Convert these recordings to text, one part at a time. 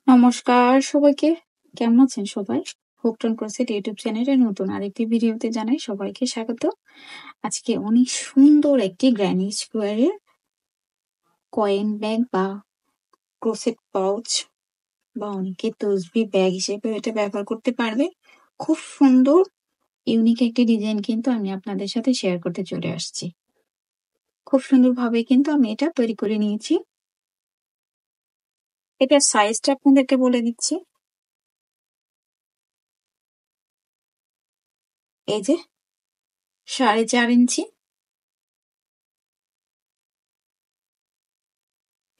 নমস্কার সবাইকে। কেমন আছেন সবাই? হোপটন ক্রোশেট ইউটিউব চ্যানেলের নতুন আরেকটি ভিডিওতে জানাই সবাইকে স্বাগত। আজকে অনেক সুন্দর একটি গ্র্যানি স্কোয়ারের কয়েন ব্যাগ বা ক্রোশেট পাউচ বা অনেকে তসবি ব্যাগ হিসেবে এটা ব্যবহার করতে পারবে। খুব সুন্দর ইউনিক একটি ডিজাইন কিন্তু আমি আপনাদের সাথে শেয়ার করতে চলে আসছি। খুব সুন্দরভাবে কিন্তু আমি এটা তৈরি করে নিয়েছি। এটার সাইজটা আপনাদেরকে বলে দিচ্ছি। এই যে 4.5 ইঞ্চি,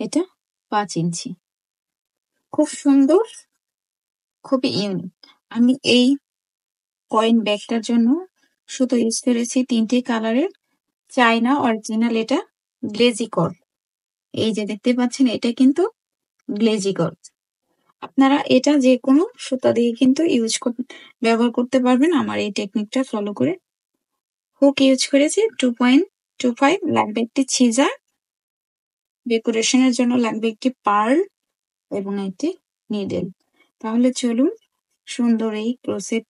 এটা 5 ইঞ্চি। খুব সুন্দর, খুবই ইউনিক। আমি এই কয়েন ব্যাগটার জন্য সুতো ইউজ করেছি 3টে কালারের। চায়না অরিজিনাল, এটা গ্লেজি কড। এই যে দেখতে পাচ্ছেন, এটা কিন্তু গ্লেজি কড। আপনারা এটা যে কোনো সুতা দিয়ে কিন্তু ব্যবহার করতে পারবেন আমার এই টেকনিকটা ফলো করে। হুক ইউজ করেছি 2.25, লাগবে একটি ছিজার, ডেকোরেশনের জন্য লাগবে একটি পার্ল এবং একটি নিডেল। তাহলে চলুন সুন্দর এই ক্রোশেট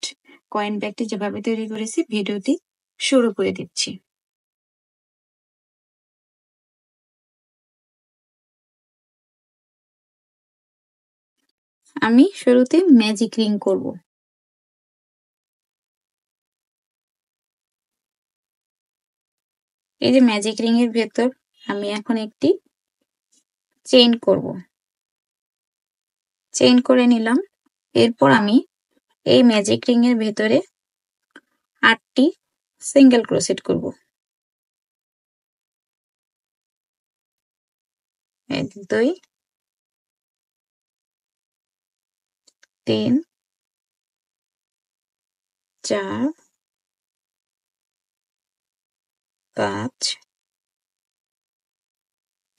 কয়েন ব্যাগটি যেভাবে তৈরি করেছি ভিডিওটি শুরু করে দিচ্ছি। আমি শুরুতে ম্যাজিক রিং করব। এই যে ম্যাজিক রিং এর ভেতর আমি এখন একটি চেইন করব। চেইন করে নিলাম। এরপর আমি এই ম্যাজিক রিং এর ভেতরে 8টি সিঙ্গেল ক্রোশেট করব। 1 2 3 4 5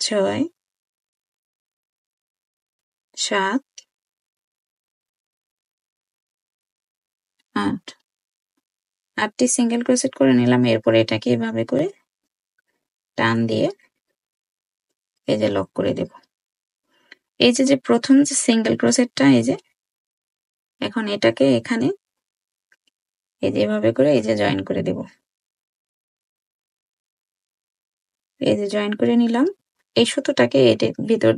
6 7 8। 8টি সিঙ্গেল ক্রোশেট করে নিলাম। এরপর এটাকে এভাবে করে টান দিয়ে এই যে লক করে দেব। এই যে প্রথম যে সিঙ্গেল ক্রোশেটটা, এই যে এখন এটাকে এখানে এই যে এভাবে করে এই যে জয়েন করে দেব। এই যে জয়েন করে নিলাম। এই সুতোটাকে এর ভিতর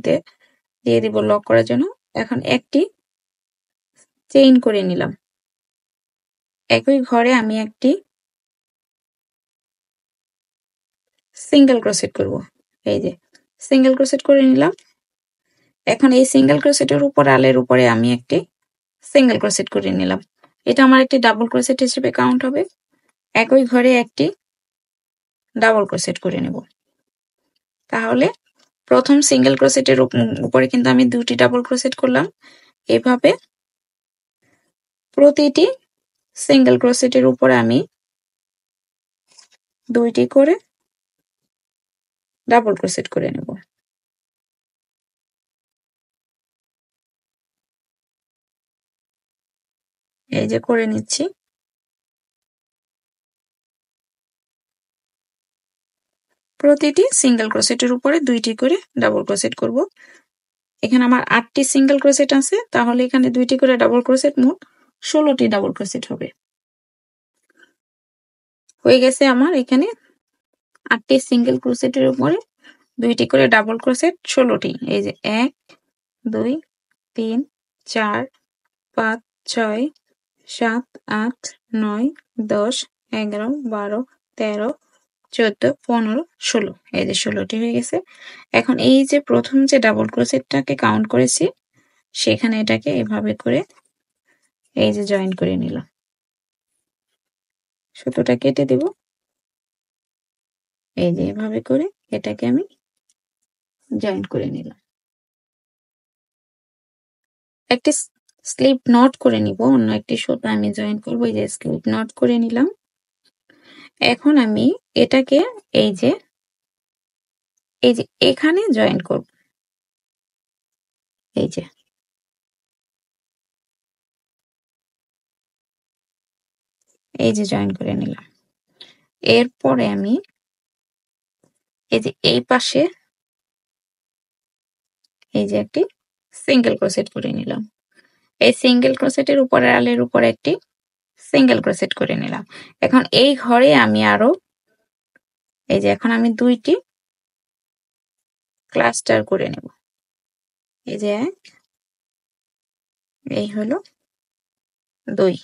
দিয়ে দিব লক করার জন্য। এখন একটি চেইন করে নিলাম। একই ঘরে আমি একটি সিঙ্গেল ক্রোশেট করব। এই যে সিঙ্গেল ক্রোশেট করে নিলাম। এখন এই সিঙ্গেল ক্রোশেটের উপর আলের উপরে আমি একটি সিঙ্গেল ক্রোশেট করে নিলাম। এটা আমার একটি ডাবল ক্রোশেট হিসেবে কাউন্ট হবে। একই ঘরে একটি ডাবল ক্রোশেট করে নেব। তাহলে প্রথম সিঙ্গেল ক্রোশেটের উপরে কিন্তু আমি 2টি ডাবল ক্রোশেট করলাম। এভাবে প্রতিটি সিঙ্গেল ক্রোশেটের উপরে আমি 2টি করে ডাবল ক্রোশেট করে নেব। এই যে করে নিচ্ছি। প্রতিটি সিঙ্গেল ক্রোশেটের উপরে 2টি করে ডাবল ক্রোশেট করব। এখানে আমার 8টি সিঙ্গেল ক্রোশেট আছে, তাহলে এখানে 2টি করে ডাবল ক্রোশেট, মোট 16টি ডাবল ক্রোশেট হবে। হয়ে গেছে আমার এখানে 8টি সিঙ্গেল ক্রোশেটের উপরে 2টি করে ডাবল ক্রোশেট, 16টি। এই যে 1 2 3 4 5 6 7 8 9 10 11 12 13 14 15 16। এই যে 16টি হয়ে গেছে। এখন এই যে প্রথম যে ডাবল ক্রোশেটটাকে কাউন্ট করেছি, সেখানে এটাকে এভাবে করে এই যে জয়েন করে নিলাম। সুতোটা কেটে দেব। এই যে এভাবে করে এটাকে আমি জয়েন করে নিলাম। একটি স্লিপ নট করে নিব। অন্য একটি সুতা আমি জয়েন করব। এই যে স্লিপ নট করে নিলাম। এখন আমি এটাকে এই যে এখানে জয়েন করব। এই যে জয়েন করে নিলাম। এরপরে আমি এই যে এই পাশে এই যে একটি সিঙ্গেল ক্রোশেট করে নিলাম। এই সিঙ্গেল ক্রোশেটের উপরে আলের উপর একটি সিঙ্গেল ক্রোশেট করে নিলাম। এখন এই ঘরে আমি আরো এই যে এখন আমি দুইটি ক্লাস্টার করে নেব। এই যে এক, এই হলো দুই।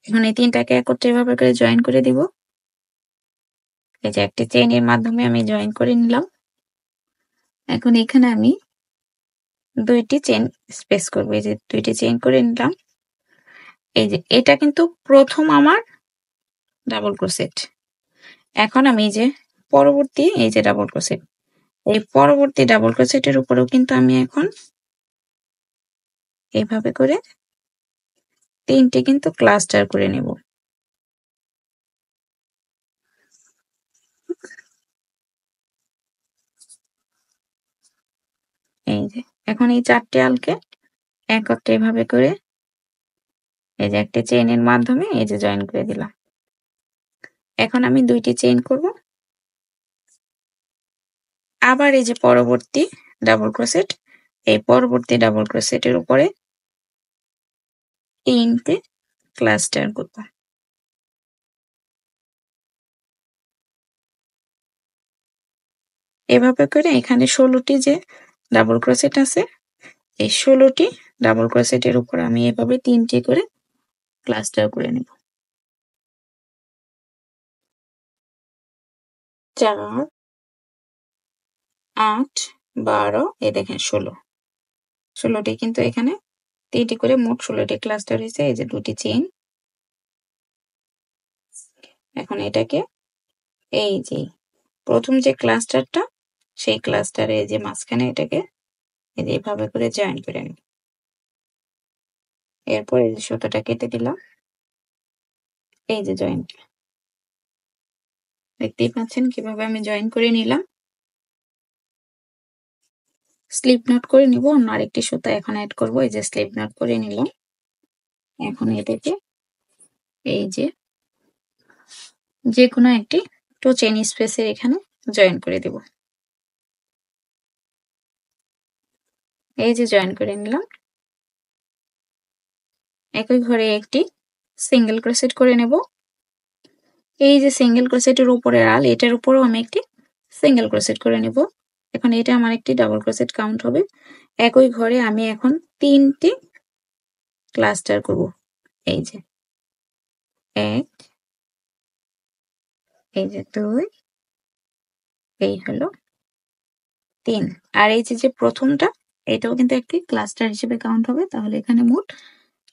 এখন এই তিনটাকে একত্রে এভাবে করে জয়েন করে দিব। এই যে একটি চেইনের মাধ্যমে আমি জয়েন করে নিলাম। এখন এখানে আমি দুইটি চেইন স্পেস করব। এই যে দুইটি চেইন করে নিলাম। এই যে এটা কিন্তু প্রথম আমার ডাবল ক্রোশেট। এখন আমি এই যে পরবর্তী এই যে ডাবল ক্রোশেট, এই পরবর্তী ডাবল ক্রোশেটের উপরেও কিন্তু আমি এখন এইভাবে করে তিনটে কিন্তু ক্লাস্টার করে নেব। এই যে এখন এই চারটে আলকে একত্রে এভাবে করে এই যে একটা চেইনের মাধ্যমে এই যে জয়েন করে দিলাম। এখন আমি দুইটি চেইন করব। আবার এই যে পরবর্তী ডাবল ক্রোশেট, এই পরবর্তী ডাবল ক্রোশেটের উপরে তিনটে ক্লাস্টার করব। এভাবে করে এখানে 16টি যে ডাবল ক্রোশেট আছে, এই 16টি ডাবল ক্রোশেটের উপর আমি এভাবে তিনটি করে ক্লাস্টার করে নেব। 4, 8, 12, এই দেখেন 16টি কিন্তু এখানে তিনটি করে মোট 16টি ক্লাস্টার হয়েছে। এই যে দুটি চেইন। এখন এটাকে এই যে প্রথম যে ক্লাস্টারটা, সেই ক্লাস্টারে এই যে মাঝখানে এটাকে এই যে এভাবে করে জয়েন করে নেব। এরপর এই যে সুতোটা কেটে দিলাম। এই যে জয়েন্ট, দেখতেই পাচ্ছেন কিভাবে আমি জয়েন করে নিলাম। স্লিপ নট করে নিব। অন্য আরেকটি সুতা এখন অ্যাড করব। এই যে স্লিপ নট করে নিলাম। এখন এটাকে এই যে কোনো একটি 2 চেইন স্পেসের এখানে জয়েন করে দেব। এই যে জয়েন করে নিলাম। একই ঘরে একটি সিঙ্গেল ক্রোশেট করে নেব। এই যে সিঙ্গেল ক্রোশেটের উপরের আল, এটার উপরেও আমি একটি সিঙ্গেল ক্রোশেট করে নেব। এখন এটা আমার একটি ডাবল ক্রোশেট কাউন্ট হবে। একই ঘরে আমি এখন তিনটি ক্লাস্টার করব। এই যে এক, এই যে দুই, এই হলো তিন। আর এই যে প্রথমটা, এটাও কিন্তু একটি ক্লাস্টার হিসেবে কাউন্ট হবে। তাহলে এখানে মোট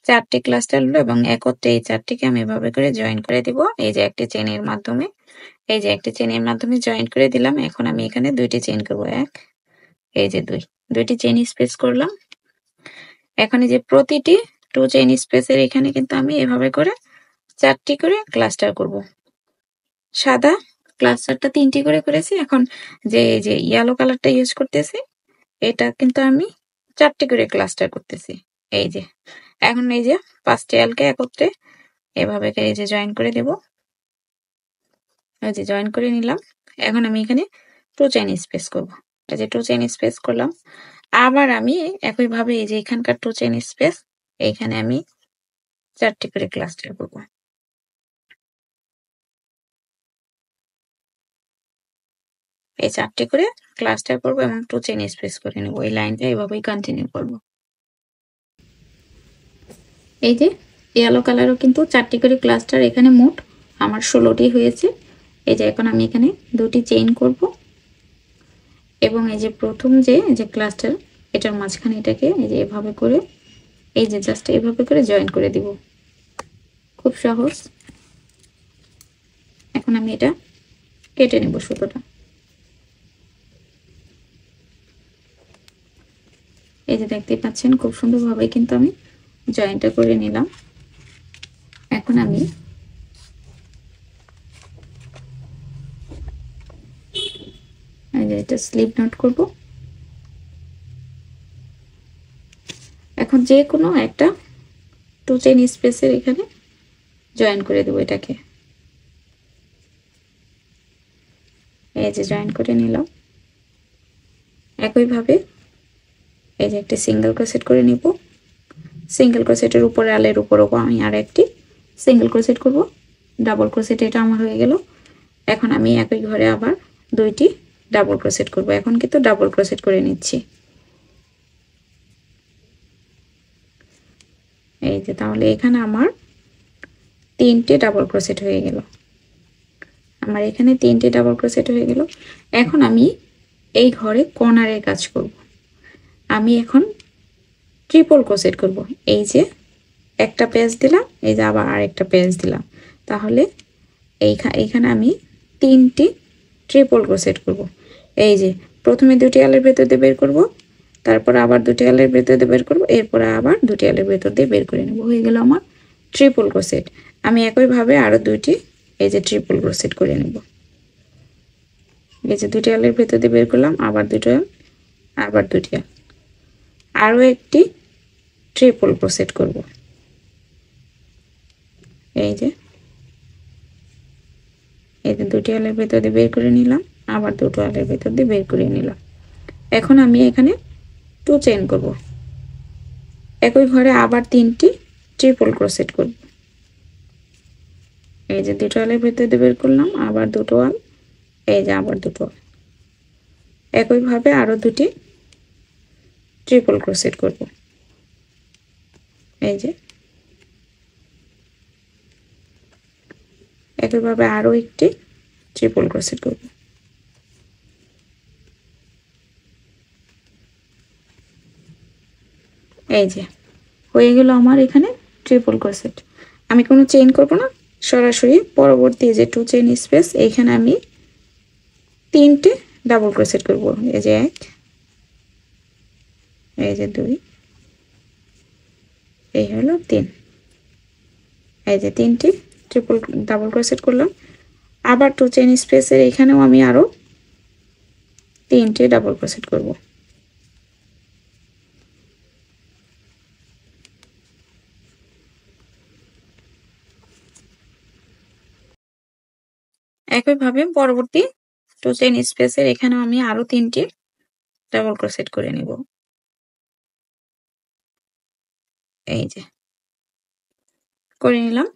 4টি ক্লাস্টার হলো এবং একত্রে এই 4টিকে আমি এভাবে করে জয়েন করে দিব। এই যে একটি চেইনের মাধ্যমে, এই যে একটি চেইনের মাধ্যমে জয়েন করে দিলাম। এখন আমি এখানে দুইটি চেইন করব। এক, এই যে দুইটি চেইন স্পেস করলাম। এখন এই যে প্রতিটি 2 চেইন স্পেসের এখানে কিন্তু আমি এভাবে করে 4টি করে ক্লাস্টার করব। সাদা ক্লাস্টারটা 3টি করে করেছি। এখন যে এই যে ইয়েলো কালারটা ইউজ করতেছি, এটা কিন্তু আমি 4টি করে ক্লাস্টার করতেছি। এই যে এখন এই যে 5টি আলকে একত্রে এভাবে করে এই যে জয়েন করে দেব। এই যে জয়েন করে নিলাম। এখন আমি এখানে 2 চেইন স্পেস করব। এই যে 2 চেইন স্পেস করলাম। আবার আমি একইভাবে এই যে এখানকার 2 চেইন স্পেস, এইখানে আমি 4টি করে ক্লাস্টার করব। এই 4টি করে ক্লাস্টার করব এবং 2 চেইন স্পেস করে নেব। এই লাইনটা এইভাবেই কন্টিনিউ করব। এই যে ইয়েলো কালারও কিন্তু 4টি করে ক্লাস্টার এখানে মোট আমার 16টি হয়েছে। এই যে এখন আমি এখানে 2টি চেইন করব এবং এই যে প্রথম যে ক্লাস্টার, এটার মাঝখানে এটাকে এই যে এভাবে করে এই যে জাস্ট এভাবে করে জয়েন করে দিব। খুব সহজ। এখন আমি এটা কেটে নেব সুতোটা। এই যে দেখতেই পাচ্ছেন খুব সুন্দরভাবে কিন্তু আমি জয়েন্টটা করে নিলাম। এখন আমি এই যে এটা স্লিপ নট করব। এখন যে কোনো একটা 2 চেইন স্পেসের এখানে জয়েন করে দেব এটাকে। এই যে জয়েন করে নিলাম। একইভাবে এই যে একটি সিঙ্গেল ক্রোশেট করে নিব। সিঙ্গেল ক্রোশেটের উপরে আলের উপরও আমি আর একটি সিঙ্গেল ক্রোশেট করব। ডাবল ক্রোশেট এটা আমার হয়ে গেল। এখন আমি একই ঘরে আবার দুইটি ডাবল ক্রোশেট করব। এখন কিন্তু ডাবল ক্রোশেট করে নিচ্ছি। এই যে তাহলে এখানে আমার তিনটে ডাবল ক্রোশেট হয়ে গেল। আমার এখানে তিনটে ডাবল ক্রোশেট হয়ে গেল। এখন আমি এই ঘরে কর্নারের কাজ করব। আমি এখন ট্রিপল ক্রোশেট করব। এই যে একটা পেঁচ দিলাম, এই যে আবার আরেকটা পেঁচ দিলাম, তাহলে এইখানে আমি তিনটি ট্রিপল ক্রোশেট করব। এই যে প্রথমে দুটি আলের ভেতর দিয়ে বের করব, তারপর আবার দুটি আলের ভেতর দিয়ে বের করব, এরপরে আবার দুটি আলের ভেতর দিয়ে বের করে নেব। হয়ে গেল আমার ট্রিপল ক্রোশেট। আমি একইভাবে আরো দুইটি এই যে ট্রিপল ক্রোশেট করে নেব। এই যে দুটি আলের ভেতর দিয়ে বের করলাম, আবার দুটো আবার দুটি আল, আরো একটি ট্রিপল ক্রোশেট করব। এই যে দুটি আলের ভেতর দিয়ে বের করে নিলাম, আবার দুটো আলের ভেতর দিয়ে বের করে নিলাম। এখন আমি এখানে 2 চেইন করব। একই ঘরে আবার তিনটি ট্রিপল ক্রোশেট করব। এই যে দুটো আলের ভেতর দিয়ে বের করলাম, আবার দুটো আল, এই যে আবার দুটো আল। একইভাবে আরো দুটি ট্রিপল ক্রোশেট করব। এই যে একইভাবে আরো একটি ট্রিপল ক্রোশেট করব। এই যে হয়ে গেল আমার এখানে ট্রিপল ক্রোশেট। আমি কোনো চেইন করব না, সরাসরি পরবর্তী যে 2 চেইন স্পেস এইখানে আমি তিনটে ডাবল ক্রোশেট করব। এই যে 1, এই যে 2, এই হলো 3। এই যে তিনটি ট্রিপল ডাবল ক্রোশেট করলাম। আবার 2 চেইন স্পেসের এখানেও আমি আরো তিনটে ডাবল ক্রোশেট করব। একইভাবে পরবর্তী 2 চেইন স্পেসের এখানেও আমি আরো তিনটি ডাবল ক্রোশেট করে নিব। এই যে করে নিলাম।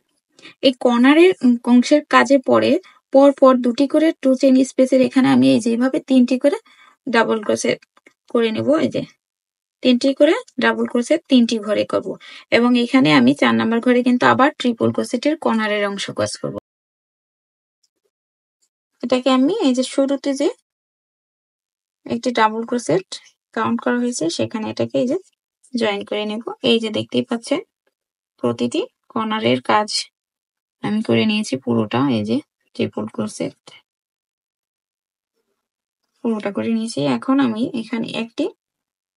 এই কর্নারের অংশের কাজে পর পর দুটি করে 2 চেইন স্পেসের এখানে আমি এই যেভাবে তিনটি করে ডাবল ক্রোশেট করে নেব। এই যে তিনটি করে ডাবল ক্রোশেট তিনটি ঘরে করব, এবং এখানে আমি 4 নাম্বার ঘরে কিন্তু আবার ট্রিপল ক্রোশেটের কর্নারের অংশ কাজ করব। এটাকে আমি এই যে শুরুতে যে একটি ডাবল ক্রোশেট কাউন্ট করা হয়েছে সেখানে এটাকে এই যে জয়েন করে নেব। এই যে দেখতেই পাচ্ছেন প্রতিটি কর্নারের কাজ আমি করে নিয়েছি পুরোটা। এই যে ট্রিপল ক্রোশেট পুরোটা করে নিয়েছি। এখন আমি এখানে একটি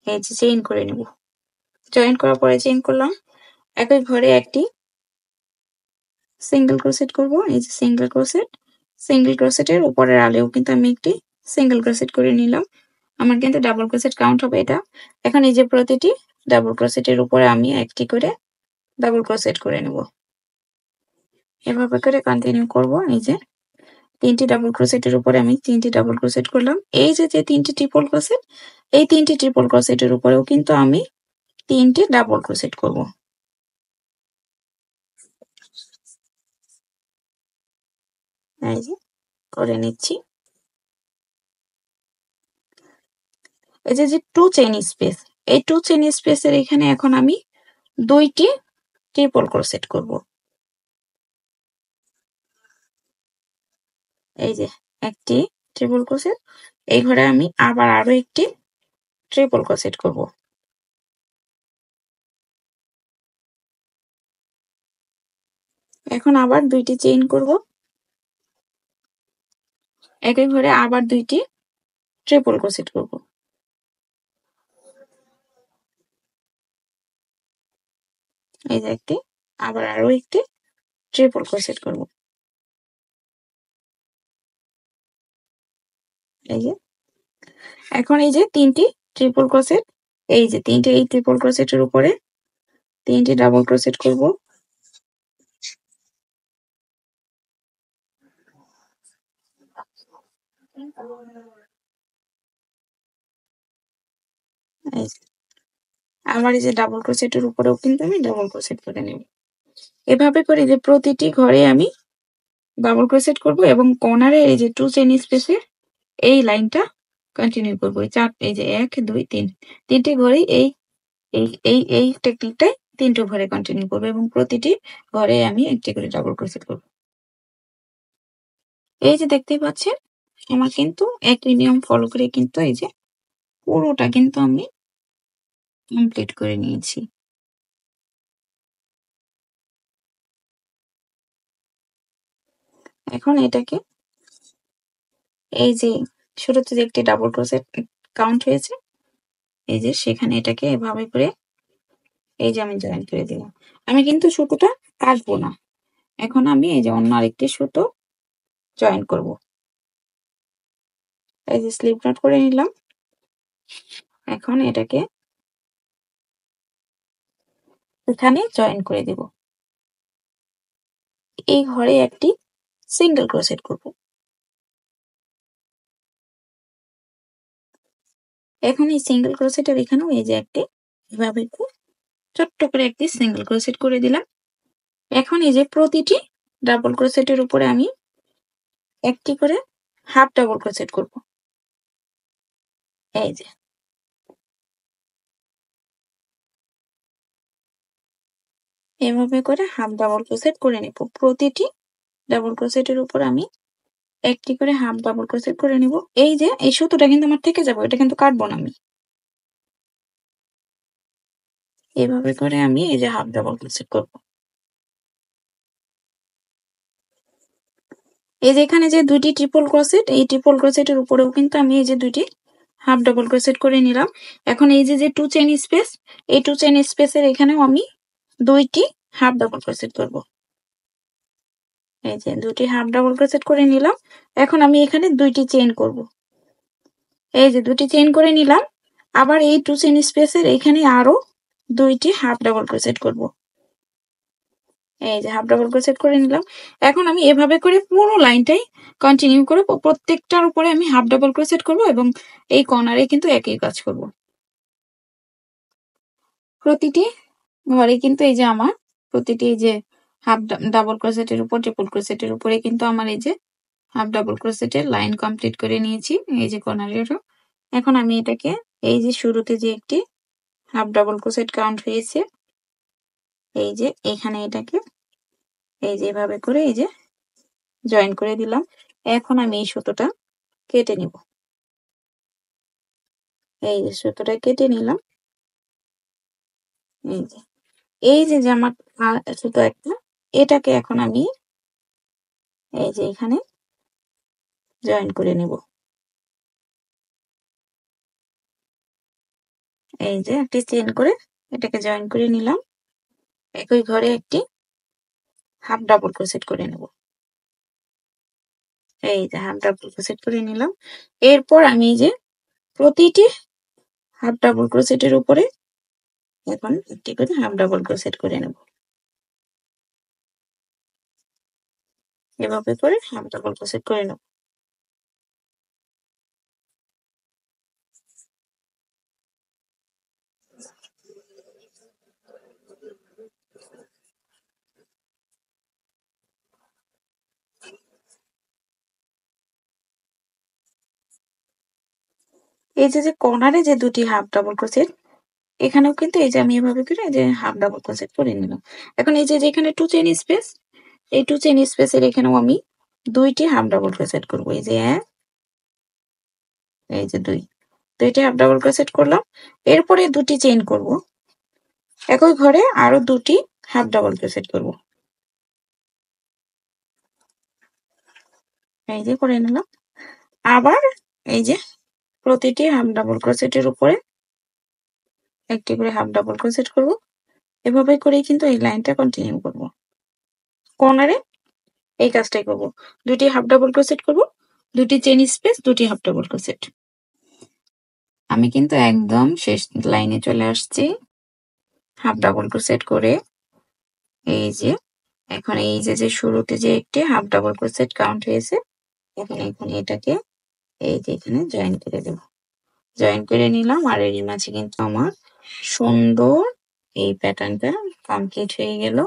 এই যে চেইন করে নেব। জয়েন করার পরে চেইন করলাম, একই ঘরে একটি সিঙ্গেল ক্রোশেট করব। এই যে সিঙ্গেল ক্রোশেটের উপরের আলেও কিন্তু আমি একটি সিঙ্গেল ক্রোশেট করে নিলাম। আমার কিন্তু ডাবল ক্রোশেট কাউন্ট হবে এটা। এখন এই যে প্রতিটি ডাবল ক্রোশেটের উপরে আমি একটি করে ডাবল ক্রোশেট করে নেব। এভাবে করে কন্টিনিউ করব। এই যে তিনটি ডাবল ক্রোশেটের উপরে আমি তিনটি ডাবল ক্রোশেট করলাম। এই যে তিনটি ট্রিপল ক্রোশেট, এই তিনটি ট্রিপল ক্রোশেটের উপরেও কিন্তু আমি তিনটি ডাবল ক্রোশেট করব। এই যে করে নিচ্ছি। এই যে 2 চেইন স্পেস, এই 2 চেইন স্পেসের এখানে এখন আমি দুইটি ট্রিপল ক্রোশেট করব। এই যে একটি ট্রিপল ক্রোশেট, এই ঘরে আমি আবার আরো একটি ট্রিপল ক্রোশেট করব। এখন আবার দুইটি চেইন করব, একই ঘরে আবার দুইটি ট্রিপল ক্রোশেট করব। এই যে একটি, আবার আরো একটি ট্রিপল ক্রোশেট করব। এই যে এখন এই যে তিনটি ট্রিপল ক্রোশেট, এই যে তিনটি এই ট্রিপল ক্রোশেটের উপরে তিনটি ডাবল ক্রোশেট করব। এই যে আবার এই যে ডাবল ক্রোশেটের উপরেও কিন্তু আমি ডাবল ক্রোশেট করে নেব। এভাবে করে যে প্রতিটি ঘরে আমি ডাবল ক্রোশেট করব এবং কর্নারে এই যে 2 চেইন স্পেসের এই লাইনটা কন্টিনিউ করব। এই যে 1 2 3 তিনটে ঘরেই এই টেকনিকটাই 3টে ঘরে কন্টিনিউ করব এবং প্রতিটি ঘরে আমি একটি করে ডাবল ক্রোশেট করব। এই যে দেখতেই পাচ্ছেন আমার কিন্তু একই নিয়ম ফলো করে কিন্তু এই যে পুরোটা কিন্তু আমি কমপ্লিট করে নিয়েছি। এখন এটাকে এই যে শুরুতে যে একটি ডাবল ক্রোশেট কাউন্ট হয়েছে এই যে সেখানে এটাকে এভাবে করে এই যে আমি জয়েন করে দিলাম। আমি কিন্তু সুতোটা কাটবো না। এখন আমি এই যে অন্য আরেকটি সুতো জয়েন করব। এই যে স্লিপ নট করে নিলাম। এখন এটাকে এখানে জয়েন করে দেব। এই ঘরে একটি সিঙ্গেল ক্রোশেট করব। এখন এই সিঙ্গেল ক্রোশেটের এখানেও এই যে একটি এভাবে একটু ছোট্ট করে একটি সিঙ্গেল ক্রোশেট করে দিলাম। এখন এই যে প্রতিটি ডাবল ক্রোশেটের উপরে আমি একটি করে হাফ ডাবল ক্রোশেট করব। এই যে এভাবে করে হাফ ডাবল ক্রোশেট করে নেব। প্রতিটি ডাবল ক্রোশেটের উপর আমি একটি করে হাফ ডাবল ক্রোশেট করে নিব। এই যে এই সুতোটা কিন্তু আমার থেকে যাবে, এটা কিন্তু কাটবো না আমি। এভাবে করে আমি এই যে হাফ ডাবল ক্রোশেট করব। এই যে এখানে যে দুইটি ট্রিপল ক্রোশেট, এই ট্রিপল ক্রোশেটের উপরেও কিন্তু আমি এই যে দুইটি হাফ ডাবল ক্রোশেট করে নিলাম। এখন এই যে 2 চেইন স্পেস, এই 2 চেইন স্পেসের এখানেও আমি দুইটি হাফ ডাবল ক্রোশেট করব। এই যে দুটি হাফ ডাবল ক্রোশেট করে নিলাম। এখন আমি এখানে দুইটি চেইন করব। এই যে দুটি চেইন করে নিলাম। আবার এই 2 চেইন স্পেসের এখানে আরো দুইটি হাফ ডাবল ক্রোশেট করব। এই যে হাফ ডাবল ক্রোশেট করে নিলাম। এখন আমি এভাবে করে পুরো লাইনটাই কন্টিনিউ করে প্রত্যেকটার উপরে আমি হাফ ডাবল ক্রোশেট করব এবং এই কর্নারে কিন্তু একই কাজ করব। প্রতিটি ঘরে কিন্তু এই যে আমার প্রতিটি এই যে হাফ ডাবল ক্রোশেটের উপর ট্রিপল ক্রোশেটের উপরে কিন্তু আমার এই যে হাফ ডাবল ক্রোশেটের লাইন কমপ্লিট করে নিয়েছি এই যে কর্নারেরও। এখন আমি এটাকে এই যে শুরুতে যে একটি হাফ ডাবল ক্রোশেট কাউন্ট হয়েছে এই যে এখানে এটাকে এই যে এভাবে করে এই যে জয়েন করে দিলাম। এখন আমি এই সুতোটা কেটে নিব। এই যে সুতোটা কেটে নিলাম। এই যে আমার সুতো একটা, এটাকে এখন আমি এই যে এখানে জয়েন করে নেব। এই যে একটি চেইন করে এটাকে জয়েন করে নিলাম। একই ঘরে একটি হাফ ডাবল ক্রোশেট করে নেব। এই যে হাফ ডাবল ক্রোশেট করে নিলাম। এরপর আমি এই যে প্রতিটি হাফ ডাবল ক্রোশেটের উপরে এখন একটি করে হাফ ডাবল ক্রোশেট করে নেব। এভাবে করে হাফ ডাবল ক্রোশেট করে নেব। এই যে কর্নারে যে দুটি হাফ ডাবল ক্রোশেট এখানেও কিন্তু এই যে আমি এভাবে করে এই যে হাফ ডাবল ক্রোশেট করে নিলাম। এখন এই যে এখানে 2 চেইন স্পেস, এই 2 চেইন স্পেসের এখানেও আমি দুইটি হাফ ডাবল ক্রোশেট করব। এই যে 1 এই যে 2 দুইটি হাফ ডাবল ক্রোশেট করলাম। এরপরে দুটি চেইন করব। একই ঘরে আরো দুটি হাফ ডাবল ক্রোশেট করব। এই যে করে নিলাম। আবার এই যে প্রতিটি হাফ ডাবল ক্রোশেটের উপরে একটি করে হাফ ডাবল ক্রোশেট করব। এভাবে করেই কিন্তু এই লাইনটা কন্টিনিউ করব। কর্নারে এই কাজটাই করব। দুটি হাফ ডাবল ক্রোশেট করব, দুটি চেইন স্পেস, দুটি হাফ ডাবল ক্রোশেট। আমি কিন্তু একদম শেষ লাইনে চলে আসছি হাফ ডাবল ক্রোশেট করে। এই যে এখন এই যে শুরুতে যে একটি হাফ ডাবল ক্রোশেট কাউন্ট হয়েছে এখন এখানে এটাকে এই যে এখানে জয়েন করে দেব। জয়েন করে নিলাম আর এর মাঝে কিন্তু আমার সুন্দর এই প্যাটার্নটা কমপ্লিট হয়ে গেল।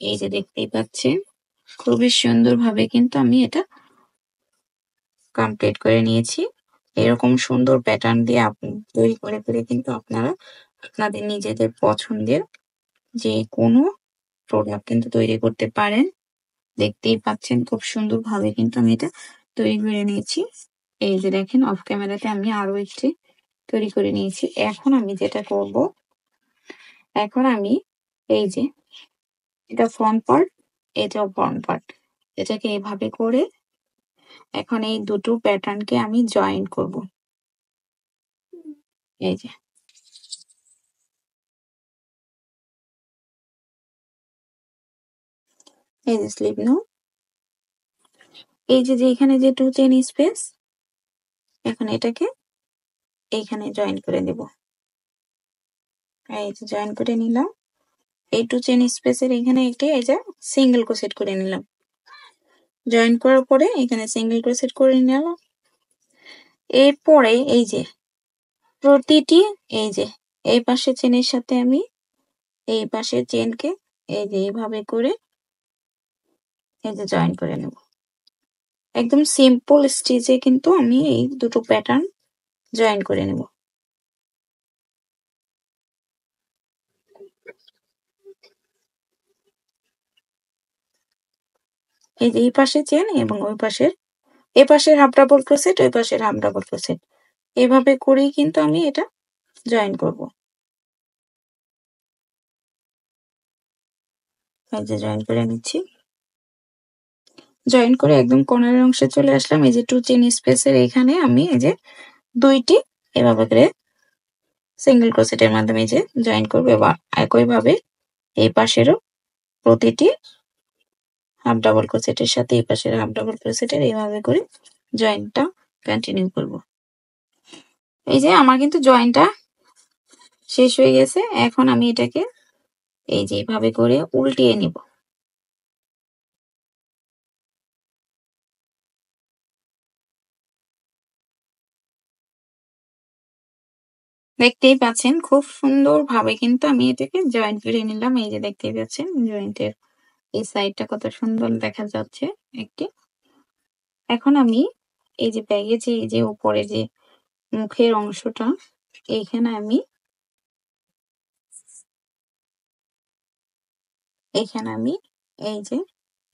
এই যে দেখতেই পাচ্ছেন খুবই সুন্দরভাবে কিন্তু আমি এটা কমপ্লিট করে নিয়েছি। এরকম সুন্দর প্যাটার্ন দিয়ে আপনি তৈরি করে কিন্তু আপনারা আপনাদের নিজেদের পছন্দের যে কোনো প্রোডাক্ট কিন্তু তৈরি করতে পারেন। দেখতেই পাচ্ছেন খুব সুন্দরভাবে কিন্তু আমি এটা তৈরি করে নিয়েছি। এই যে দেখেন অফ ক্যামেরাতে আমি আরো একটি তৈরি করে নিয়েছি। এখন আমি যেটা করব, এখন আমি এই যে এটা ফ্রন্ট পার্ট, এটাও ফ্রন্ট পার্ট, এটাকে এভাবে করে এখন এই দুটো প্যাটার্নকে আমি জয়েন করব। এই যে এই যে স্লিপ নাও, এই যে এখানে যে 2 চেইন স্পেস, এখন এটাকে এইখানে জয়েন করে দেব। এই যে জয়েন করে নিলাম। এই 2 চেইন স্পেসের এখানে একটি এই যে সিঙ্গেল ক্রোশেট করে নিলাম। জয়েন করার পরে এখানে সিঙ্গেল ক্রোশেট করে নিলাম। এরপরে এই যে প্রতিটি এই যে এই পাশের চেনের সাথে আমি এই পাশের চেনকে এই যে এইভাবে করে এই যে জয়েন করে নেব। একদম সিম্পল স্টিচে কিন্তু আমি এই দুটো প্যাটার্ন জয়েন করে নেব। এই যে এই পাশে চেন এবং ওই পাশের, এ পাশের হাফ ডাবল ক্রোশেট, ওই পাশের হাফ ডাবল ক্রোশেট, এভাবে করেই কিন্তু আমি এটা জয়েন করব। এই যে জয়েন করে নিচ্ছি। জয়েন করে একদম কর্নারের অংশে চলে আসলাম। এই যে 2 চেইন স্পেসের এখানে আমি এই যে দুইটি এভাবে করে সিঙ্গেল ক্রোশেটের মাধ্যমে এই যে জয়েন করব এবং একইভাবে এই পাশেরও প্রতিটি হাফ ডাবল ক্রোশেটের সাথে এই পাশের হাফ ডাবল ক্রোশেটের এইভাবে করে জয়েন্টটা কন্টিনিউ করব। এই যে আমার কিন্তু জয়েন্টটা শেষ হয়ে গেছে। এখন আমি এটাকে এই যে এইভাবে করে উল্টিয়ে নিব। দেখতেই পাচ্ছেন খুব সুন্দরভাবে কিন্তু আমি এটাকে জয়েন করে নিলাম। এই যে দেখতেই পাচ্ছেন জয়েন্টের এই সাইডটা কত সুন্দর দেখা যাচ্ছে একটি। এখন আমি এই যে ব্যাগে যে এই যে উপরে যে মুখের অংশটা, এইখানে আমি এই যে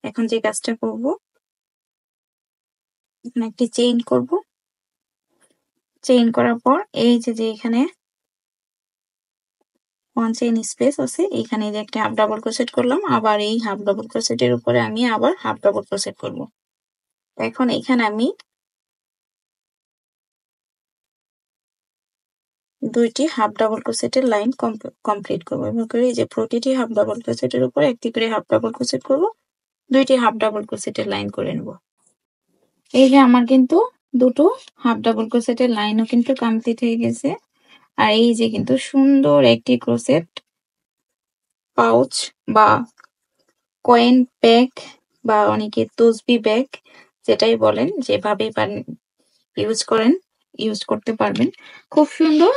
এখন যে কাজটা করব, এখানে একটি চেইন করব। চেইন করার পর এই যে এখানে 1 চেইন স্পেস আছে, এখানে যে একটা হাফ ডাবল ক্রোশেট করলাম, আবার এই হাফ ডাবল ক্রোশেটের উপরে আমি আবার হাফ ডাবল ক্রোশেট করব। এখন এখানে আমি দুইটি হাফ ডাবল ক্রোশেটের লাইন কমপ্লিট করব। এভাবে করে এই যে প্রতিটি হাফ ডাবল ক্রোশেটের উপর একটি করে হাফ ডাবল ক্রোশেট করব, দুইটি হাফ ডাবল ক্রোশেটের লাইন করে নেব। এই যে আমার কিন্তু দুটো হাফ ডাবল ক্রোশেটের লাইনও কিন্তু কমপ্লিট হয়ে গেছে। আর এই যে কিন্তু সুন্দর একটি ক্রোশেট পাউচ বা কয়েন ব্যাগ বা অনেকে তসবি ব্যাগ যেটাই বলেন, যেভাবেই পারেন ইউজ করতে পারবেন। খুব সুন্দর।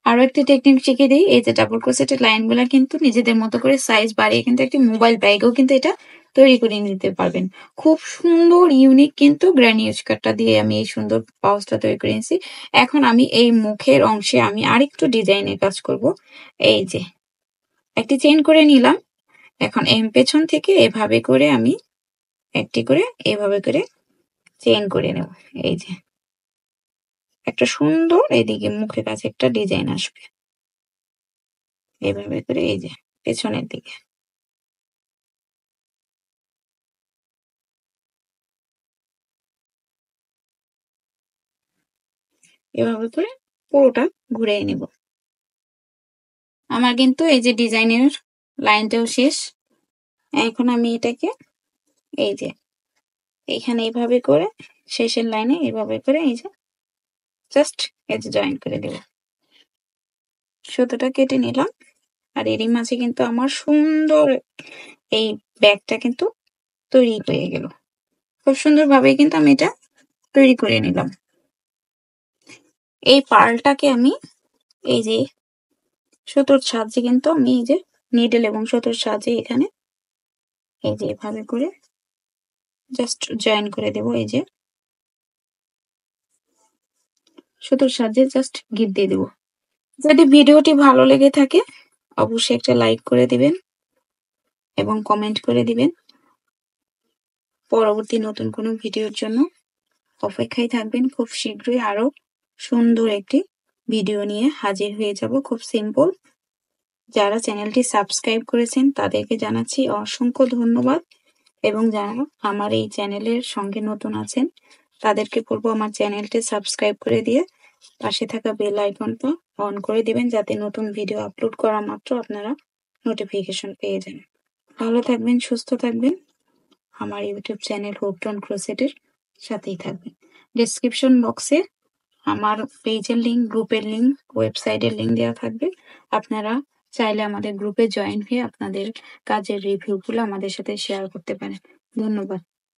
আরো একটি টেকনিক শিখিয়ে দিই। এই যে ডাবল ক্রোশেটের লাইনগুলা কিন্তু নিজেদের মতো করে সাইজ বাড়িয়ে কিন্তু একটি মোবাইল ব্যাগও কিন্তু এটা তৈরি করে নিতে পারবেন। খুব সুন্দর ইউনিক কিন্তু গ্র্যানি ইউজ কাটটা দিয়ে আমি এই সুন্দর পাউচটা তৈরি করে নিয়েছি। এখন আমি এই মুখের অংশে আমি আরেকটু ডিজাইনের কাজ করব। এই যে একটি চেইন করে নিলাম। এখন পেছন থেকে এভাবে করে আমি একটি করে এভাবে করে চেইন করে নেব। এই যে একটা সুন্দর এদিকে মুখের কাছে একটা ডিজাইন আসবে এভাবে করে, এই যে পেছনের দিকে এভাবে করে পুরোটা ঘুরিয়ে নেব। আমার কিন্তু এই যে ডিজাইনের লাইনটাও শেষ। এখন আমি এটাকে এই যে এখানে এইভাবে করে শেষের লাইনে এইভাবে করে এই যে জাস্ট এই যে জয়েন করে দেব। সুতোটা কেটে নিলাম। আর এরই মাঝে কিন্তু আমার সুন্দর এই ব্যাগটা কিন্তু তৈরি হয়ে গেল। খুব সুন্দরভাবে কিন্তু আমি এটা তৈরি করে নিলাম। এই পার্লটাকে আমি এই যে সুতোর সাহায্যে কিন্তু আমি এই যে নিডল এবং সুতোর সাহায্যে এখানে এই যে এভাবে করে জাস্ট জয়েন করে দেব। এই যে সুতোর সাহায্যে জাস্ট গিট দিয়ে দেব। যদি ভিডিওটি ভালো লেগে থাকে অবশ্যই একটা লাইক করে দিবেন এবং কমেন্ট করে দিবেন। পরবর্তী নতুন কোনো ভিডিওর জন্য অপেক্ষায় থাকবেন। খুব শীঘ্রই আরো সুন্দর একটি ভিডিও নিয়ে হাজির হয়ে যাব, খুব সিম্পল। যারা চ্যানেলটি সাবস্ক্রাইব করেছেন তাদেরকে জানাচ্ছি অসংখ্য ধন্যবাদ, এবং যারা আমার এই চ্যানেলের সঙ্গে নতুন আছেন তাদেরকে বলবো আমার চ্যানেলটি সাবস্ক্রাইব করে দিয়ে পাশে থাকা বেল আইকনটা অন করে দিবেন, যাতে নতুন ভিডিও আপলোড করা মাত্র আপনারা নোটিফিকেশন পেয়ে যান। ভালো থাকবেন, সুস্থ থাকবেন। আমার ইউটিউব চ্যানেল হোপড অন ক্রোশেটের সাথেই থাকবেন। ডেসক্রিপশন বক্সে আমার পেজের লিঙ্ক, গ্রুপের লিঙ্ক, ওয়েবসাইটের লিঙ্ক দেওয়া থাকবে। আপনারা চাইলে আমাদের গ্রুপে জয়েন হয়ে আপনাদের কাজের রিভিউগুলো আমাদের সাথে শেয়ার করতে পারেন। ধন্যবাদ।